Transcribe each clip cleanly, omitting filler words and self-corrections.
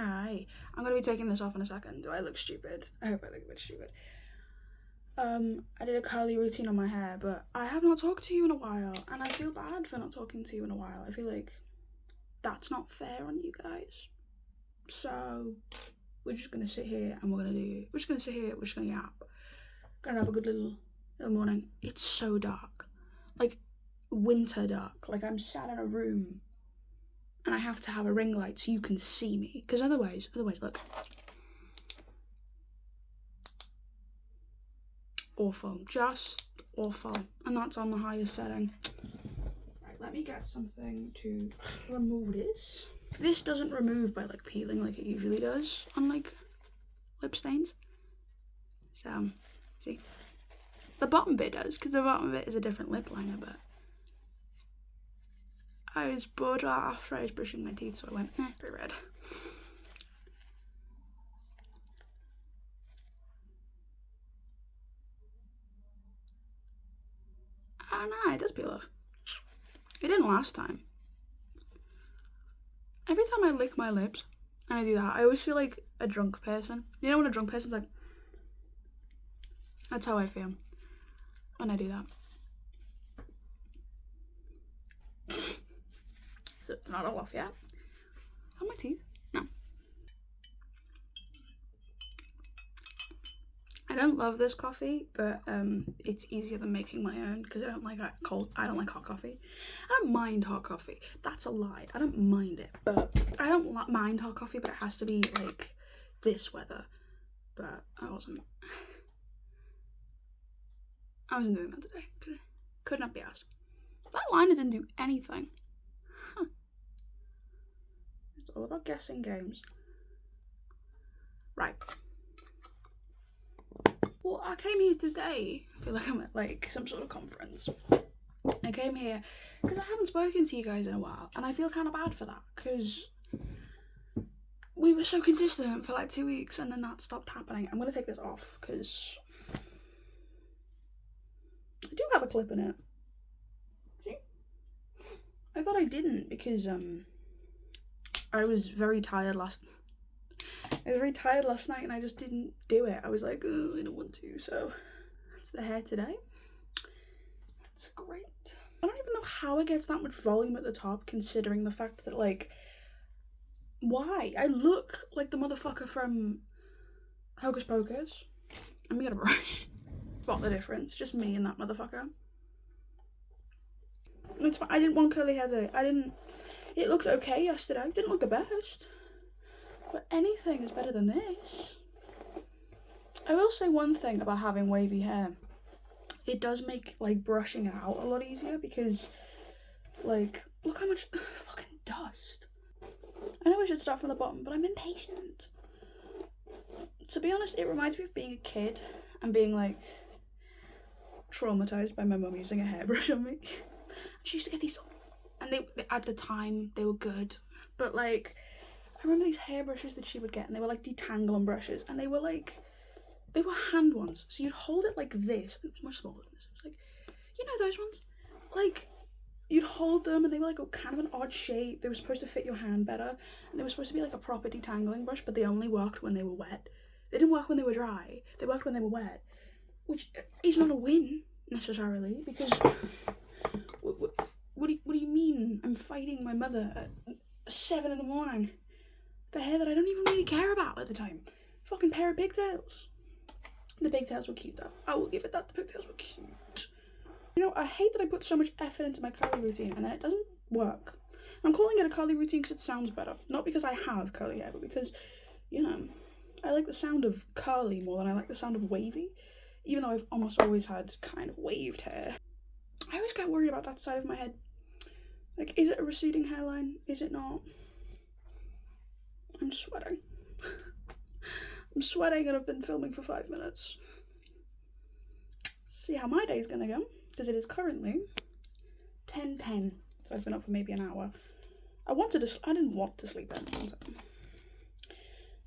Hi. I'm gonna be taking this off in a second. Do I look stupid? I hope I look a bit stupid. I did a curly routine on my hair, but I have not talked to you in a while, and I feel bad for not talking to you in a while. I feel like that's not fair on you guys. So we're just gonna sit here and we're just gonna yap. Gonna have a good little morning. It's so dark. Like winter dark. Like I'm sat in a room and I have to have a ring light so you can see me. Because otherwise, look. Awful, just awful. And that's on the highest setting. Right, let me get something to remove this. This doesn't remove by like peeling like it usually does on like lip stains. So, see? The bottom bit does, because the bottom bit is a different lip liner, but I was bored after I was brushing my teeth, so I went, pretty red. Oh no, it does peel off. It didn't last time. Every time I lick my lips and I do that, I always feel like a drunk person. You know when a drunk person's like, that's how I feel when I do that. So it's not all off yet. On my teeth? No. I don't love this coffee, but it's easier than making my own because I don't like hot coffee. I don't mind hot coffee. That's a lie. I don't mind it, but I don't mind hot coffee, but it has to be like this weather. But I wasn't doing that today. Could not be asked. That liner didn't do anything. Huh. It's all about guessing games. Right. Well, I came here today. I feel like I'm at like some sort of conference. I came here because I haven't spoken to you guys in a while, and I feel kind of bad for that because we were so consistent for like 2 weeks, and then that stopped happening. I'm gonna take this off because I do have a clip in it. See? I thought I didn't because I was very tired last night and I just didn't do it. I was like, oh, I don't want to. So that's the hair today. That's great. I don't even know how it gets that much volume at the top, considering the fact that, like, why? I look like the motherfucker from Hocus Pocus. Let me get a brush. Spot the difference. Just me and that motherfucker. It's fine. I didn't want curly hair though. It looked okay yesterday. It didn't look the best. But anything is better than this. I will say one thing about having wavy hair. It does make like brushing it out a lot easier because, like, look how much fucking dust. I know I should start from the bottom, but I'm impatient. To be honest, it reminds me of being a kid and being like traumatized by my mum using a hairbrush on me. She used to get these, and they at the time they were good, but like I remember these hairbrushes that she would get, and they were like detangling brushes, and they were hand ones. So you'd hold it like this. It was much smaller than this. It was like, you know those ones? Like, you'd hold them, and they were like kind of an odd shape. They were supposed to fit your hand better, and they were supposed to be like a proper detangling brush, but they only worked when they were wet. They didn't work when they were dry. They worked when they were wet, which is not a win necessarily, because what do you mean I'm fighting my mother at 7 in the morning for hair that I don't even really care about at the time? Fucking pair of pigtails. The pigtails were cute though. I will give it that. The pigtails were cute. You know, I hate that I put so much effort into my curly routine and then it doesn't work. I'm calling it a curly routine because it sounds better. Not because I have curly hair, but because, you know, I like the sound of curly more than I like the sound of wavy. Even though I've almost always had kind of waved hair. I always get worried about that side of my head. Like, is it a receding hairline? Is it not? I'm sweating. I'm sweating and I've been filming for 5 minutes. Let's see how my day's gonna go, because it is currently 10:10, so I've been up for maybe an hour. I didn't want to sleep in.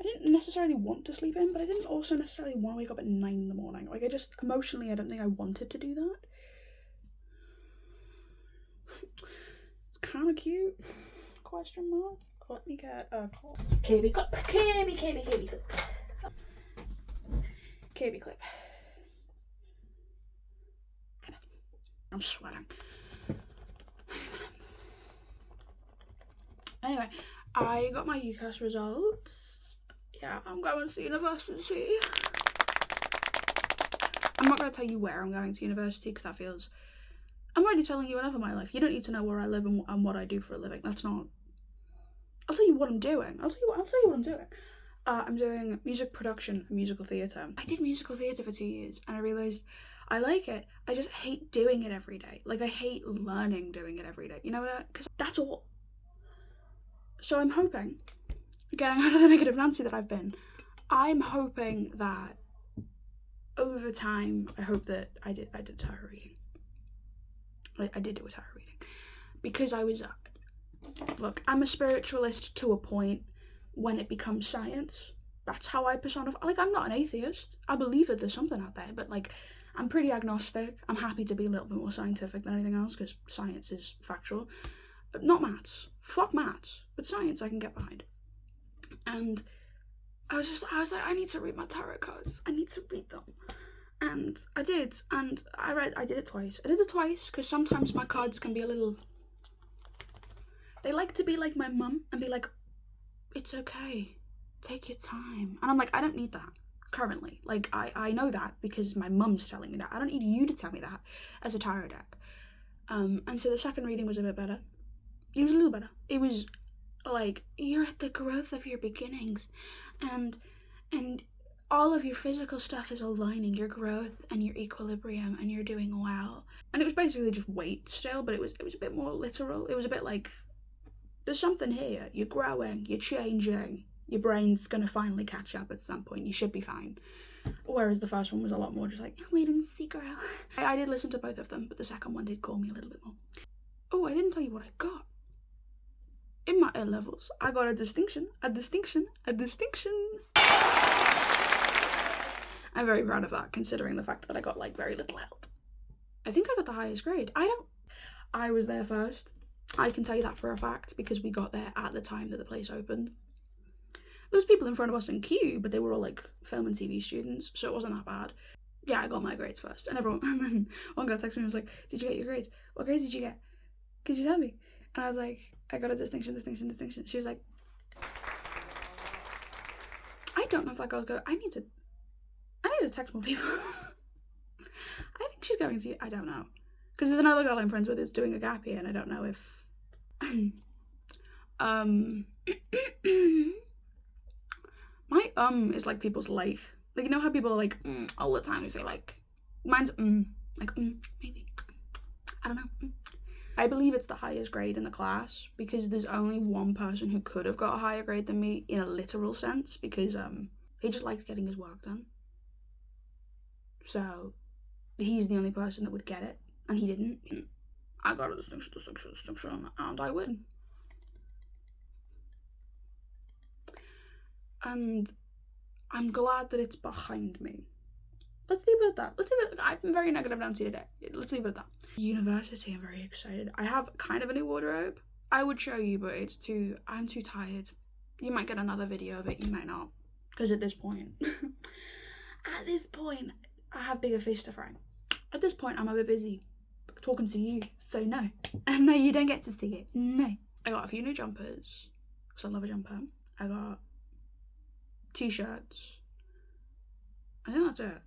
I didn't necessarily want to sleep in, but I didn't also necessarily want to wake up at 9 in the morning. Like, emotionally, I don't think I wanted to do that. It's kind of cute, question mark. Let me get a call. KB clip. KB clip. KB clip. I'm sweating. Anyway, I got my UCAS results. Yeah, I'm going to university. I'm not going to tell you where I'm going to university because that feels... I'm already telling you enough of my life. You don't need to know where I live and what I do for a living. That's not... I'll tell you what I'm doing. I'll tell you what I'm doing. I'm doing music production and musical theatre. I did musical theatre for 2 years and I realised I like it. I just hate doing it every day. Like, I hate learning doing it every day. You know what? Because that's all. So I'm hoping, getting out of the negative Nancy that I've been, I'm hoping that over time, I hope that I did tarot reading. I did do a tarot reading. Because I was, look, I'm a spiritualist to a point when it becomes science. That's how I personify. Like, I'm not an atheist. I believe that there's something out there, but like, I'm pretty agnostic. I'm happy to be a little bit more scientific than anything else because science is factual. But not maths. Fuck maths. But science I can get behind. And I was like, I need to read my tarot cards. I need to read them. And I did. And I did it twice. I did it twice because sometimes my cards can be a little... They like to be like my mum and be like, it's okay. Take your time. And I'm like, I don't need that currently. Like, I know that because my mum's telling me that. I don't need you to tell me that as a tarot deck. And so the second reading was a bit better. It was a little better. It was like, you're at the growth of your beginnings and all of your physical stuff is aligning, your growth and your equilibrium, and you're doing well. And it was basically just weight still, but it was a bit more literal. It was a bit like, there's something here. You're growing, you're changing. Your brain's gonna finally catch up at some point. You should be fine. Whereas the first one was a lot more just like, wait and see, girl. I did listen to both of them, but the second one did call me a little bit more. Oh, I didn't tell you what I got. In my A levels, I got a distinction. I'm very proud of that, considering the fact that I got like very little help. I think I got the highest grade. I was there first. I can tell you that for a fact because we got there at the time that the place opened. There was people in front of us in queue, but they were all like film and TV students, so it wasn't that bad. Yeah, I got my grades first, and then one guy texted me and was like, "Did you get your grades? What grades did you get? Could you tell me?" And I was like, "I got a distinction." She was like, "I don't know if that girl's going. I need to text more people." I think she's going to. I don't know, because there's another girl I'm friends with is doing a gap year, and I don't know if. My is like people's like you know how people are like all the time. They say like, mine's like maybe. I don't know. I believe it's the highest grade in the class because there's only one person who could have got a higher grade than me in a literal sense because he just liked getting his work done. So he's the only person that would get it, and he didn't. I got a distinction, and I win. And I'm glad that it's behind me. Let's leave it at that. I've been very negative Nancy today. Let's leave it at that. University, I'm very excited. I have kind of a new wardrobe. I would show you, but I'm too tired. You might get another video of it, you might not. Because at this point, I have bigger fish to fry. At this point, I'm a bit busy talking to you, so no. And no, you don't get to see it, no. I got a few new jumpers, because I love a jumper. I got t-shirts. I think that's it.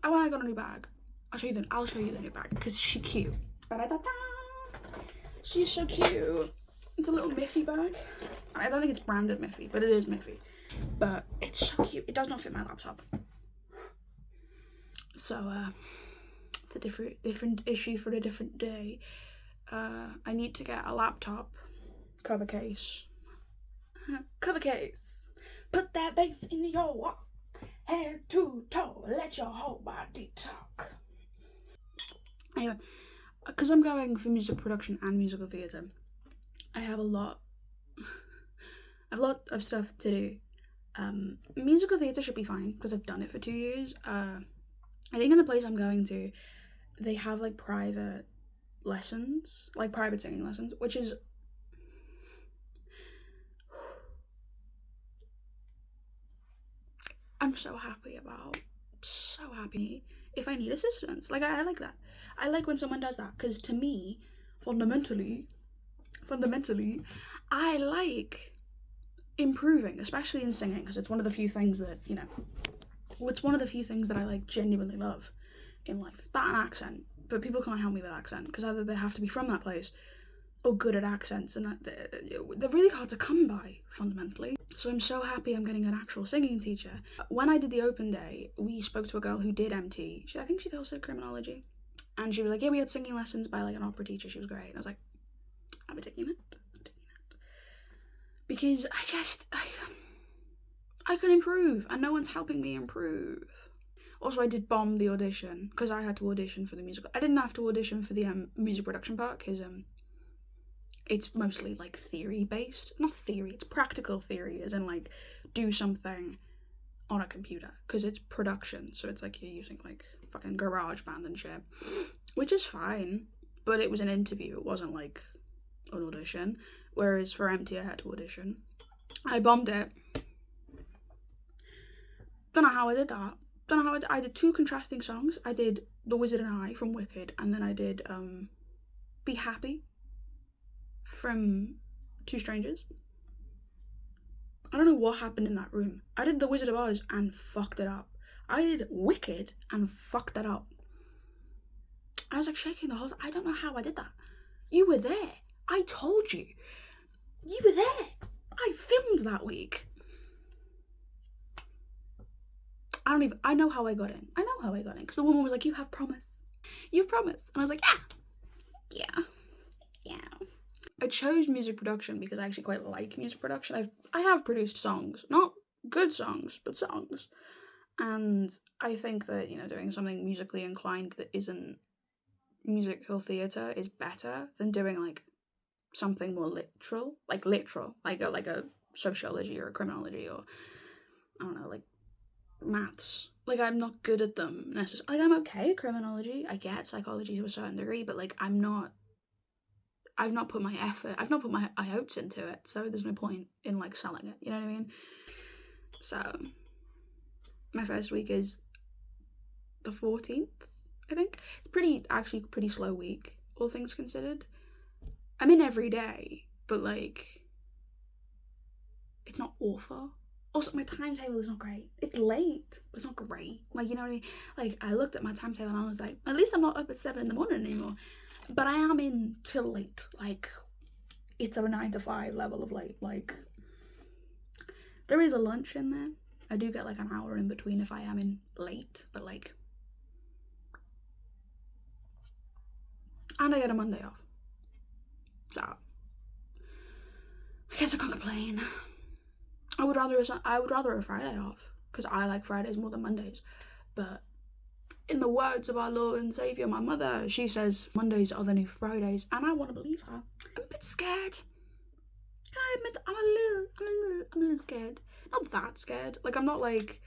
Oh, and I got a new bag. I'll show you the new bag, because she's cute. Da-da-da-da. She's so cute. It's a little Miffy bag. I don't think it's branded Miffy, but it is Miffy. But it's so cute. It does not fit my laptop. So, it's a different issue for a different day. I need to get a laptop cover case. Cover case. Put that bass in your walk. Head to toe. Let your whole body talk. Anyway, because I'm going for music production and musical theatre, I have a lot of stuff to do. Musical theatre should be fine because I've done it for 2 years. I think in the place I'm going to, they have like private lessons, like private singing lessons, which is I'm so happy about. So happy if I need assistance. Like, I like that. I like when someone does that, because to me, fundamentally, I like improving, especially in singing, because it's one of the few things that, you know, it's one of the few things that I like genuinely love in life. That and accent. But people can't help me with accent, because either they have to be from that place or good at accents, and that they're really hard to come by, fundamentally. So I'm so happy I'm getting an actual singing teacher. When I did the open day, we spoke to a girl who did MT. I think she'd also criminology. And she was like, yeah, we had singing lessons by like an opera teacher. She was great. And I was like, I'm taking it. Because I can improve, and no one's helping me improve. Also, I did bomb the audition, because I had to audition for the musical. I didn't have to audition for the music production part, because it's mostly like theory based. Not theory, it's practical theory, as in like do something on a computer, because it's production, so it's like you're using like fucking GarageBand and shit, which is fine, but it was an interview, it wasn't like an audition. Whereas for MT I had to audition. I bombed it. Don't know how I did that. Don't know how I did 2 contrasting songs. I did The Wizard and I from Wicked, and then I did Be Happy from Two Strangers. I don't know what happened in that room. I did The Wizard of Oz and fucked it up. I did Wicked and fucked it up. I was like shaking the whole time. I don't know how I did that. You were there. I told you. You were there. I filmed that week. I know how I got in. Because the woman was like, you have promise. You've promised. And I was like, yeah. I chose music production because I actually quite like music production. I have produced songs. Not good songs, but songs. And I think that, you know, doing something musically inclined that isn't musical theatre is better than doing like something more literal, like a sociology or a criminology, or I don't know, like maths. Like, I'm not good at them necessarily. Like, I'm okay at criminology. I get psychology to a certain degree, but like I've not put my effort, I've not put my iota into it, so there's no point in like selling it, you know what I mean? So my first week is the 14th, I think. It's actually pretty slow week, all things considered. I'm in every day, but like it's not awful. Also, my timetable is not great. It's late, but it's not great. Like, you know what I mean? Like, I looked at my timetable and I was like, at least I'm not up at 7 in the morning anymore. But I am in till late. Like, it's a 9 to 5 level of late. Like, there is a lunch in there. I do get like an hour in between if I am in late, but like, and I get a Monday off. So, I guess I can't complain. I would rather a Friday off, because I like Fridays more than Mondays. But in the words of our Lord and Saviour, my mother, she says Mondays are the new Fridays, and I want to believe her. I'm a bit scared. I admit I'm a little scared. Not that scared. Like, I'm not like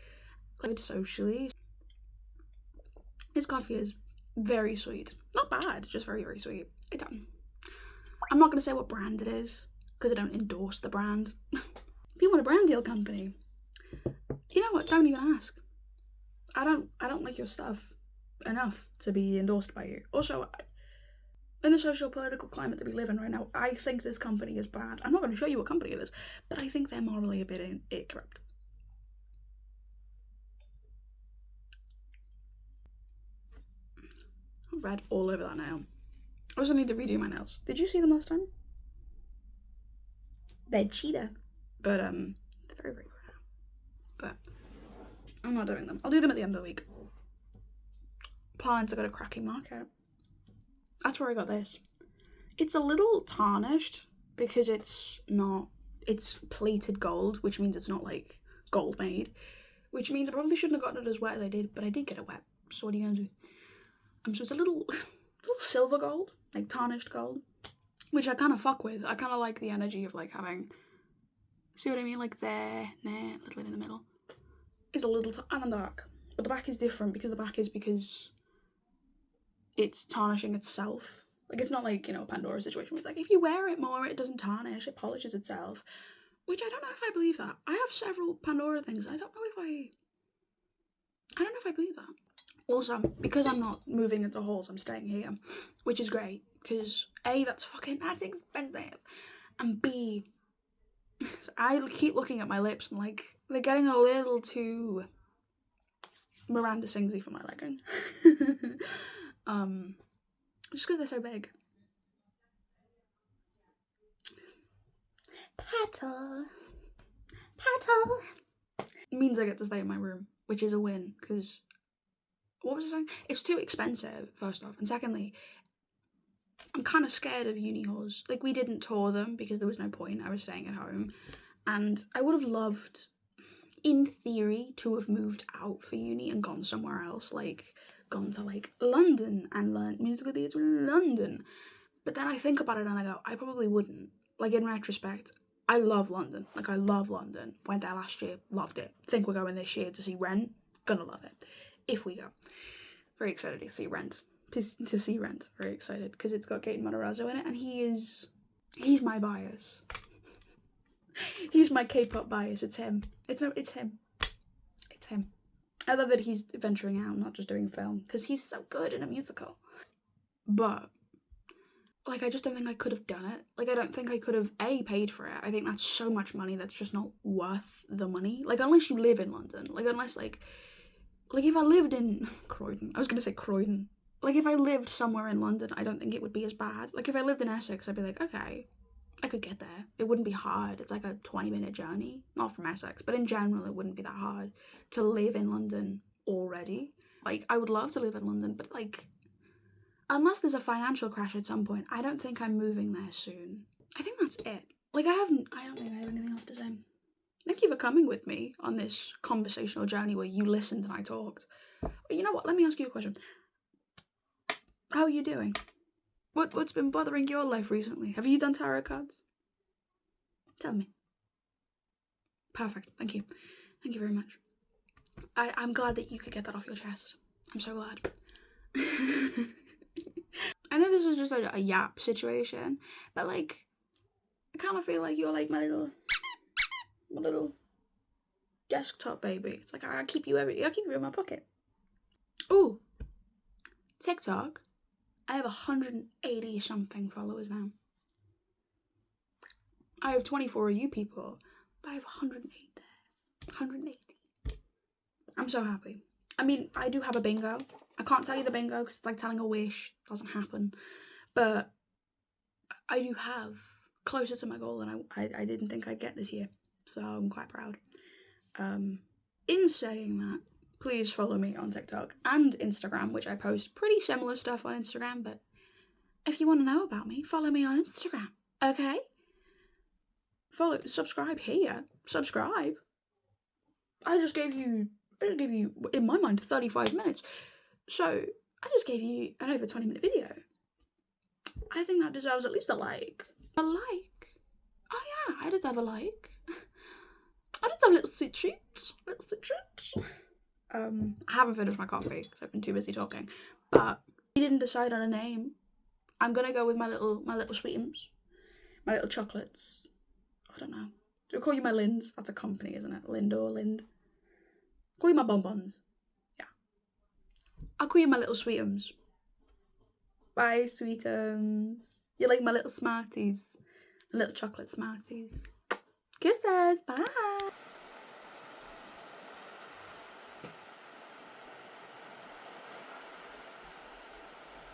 socially. This coffee is very sweet. Not bad, just very, very sweet. I'm not gonna say what brand it is, because I don't endorse the brand. If you want a brand deal company, you know what, don't even ask. I don't like your stuff enough to be endorsed by you. Also, in the social political climate that we live in right now, I think this company is bad. I'm not going to show you what company it is, but I think they're morally a bit incorrect. Red all over that nail. I also need to redo my nails. Did you see them last time? They're cheetah. But they're very, very good now. But I'm not doing them. I'll do them at the end of the week. Planning to go to Cracking Market. That's where I got this. It's a little tarnished because it's plated gold, which means it's not like gold made, which means I probably shouldn't have gotten it as wet as I did, but I did get it wet. So what are you gonna do? So it's a little silver gold, like tarnished gold, which I kind of fuck with. I kind of like the energy of like having, see what I mean? Like there, a little bit in the middle. It's a little, and on the back. But the back is different because it's tarnishing itself. Like, it's not like, you know, a Pandora situation where it's like, if you wear it more, it doesn't tarnish, it polishes itself. Which I don't know if I believe that. I have several Pandora things. I don't know if I I don't know if I believe that. Also, because I'm not moving into halls, I'm staying here, which is great, because A, that's expensive, and B, I keep looking at my lips and like, they're getting a little too Miranda Singsy for my liking. Just because they're so big. Petal. It means I get to stay in my room, which is a win, because, what was I saying? It's too expensive, first off, and secondly, I'm kind of scared of uni halls. Like, we didn't tour them because there was no point. I was staying at home, and I would have loved, in theory, to have moved out for uni and gone somewhere else, like gone to like London and learnt musical theatre in London. But then I think about it and I go, I probably wouldn't. Like, in retrospect, I love London. Like, I love London. Went there last year, loved it. Think we're going this year to see Rent. Gonna love it if we go. Very excited to see Rent. To see Rent. Very excited because it's got Gaten Matarazzo in it, and he's my bias. He's my K-pop bias. It's him. It's him. It's him. I love that he's venturing out, not just doing film, because he's so good in a musical. But like, I just don't think I could have done it. Like, I don't think I could have A, paid for it. I think that's so much money that's just not worth the money. Like, unless you live in London. Like, unless like if I lived in Croydon, I was gonna say Croydon. Like, if I lived somewhere in London, I don't think it would be as bad. Like, if I lived in Essex, I'd be like, okay, I could get there. It wouldn't be hard. It's like a 20-minute journey. Not from Essex, but in general, it wouldn't be that hard to live in London already. Like, I would love to live in London, but like, unless there's a financial crash at some point, I don't think I'm moving there soon. I think that's it. Like, I don't think I have anything else to say. Thank you for coming with me on this conversational journey where you listened and I talked. But you know what? Let me ask you a question. How are you doing? What's been bothering your life recently? Have you done tarot cards? Tell me. Perfect. Thank you. Thank you very much. I'm glad that you could get that off your chest. I'm so glad. I know this was just a yap situation, but like, I kind of feel like you're like my little desktop baby. It's like, I keep you in my pocket. Ooh, TikTok. I have 180 something followers now. I have 24 of you people, but I have 108 there. 180. I'm so happy. I mean, I do have a bingo. I can't tell you the bingo because it's like telling a wish. It doesn't happen. But I do have closer to my goal than I didn't think I'd get this year. So I'm quite proud. In saying that, please follow me on TikTok and Instagram, which I post pretty similar stuff on Instagram, but if you want to know about me, follow me on Instagram, okay? Subscribe here. Subscribe. I just gave you, in my mind, 35 minutes. So, I just gave you an over 20-minute video. I think that deserves at least a like. A like? Oh yeah, I did have a like. I did have little sweet treats. I haven't finished my coffee because I've been too busy talking. But we didn't decide on a name. I'm gonna go with my little sweetums. My little chocolates. I don't know. Do I call you my Linds? That's a company, isn't it? Lind or Lind. Call you my bonbons. Yeah. I'll call you my little sweetums. Bye, sweetums. You're like my little smarties. My little chocolate smarties. Kisses. Bye.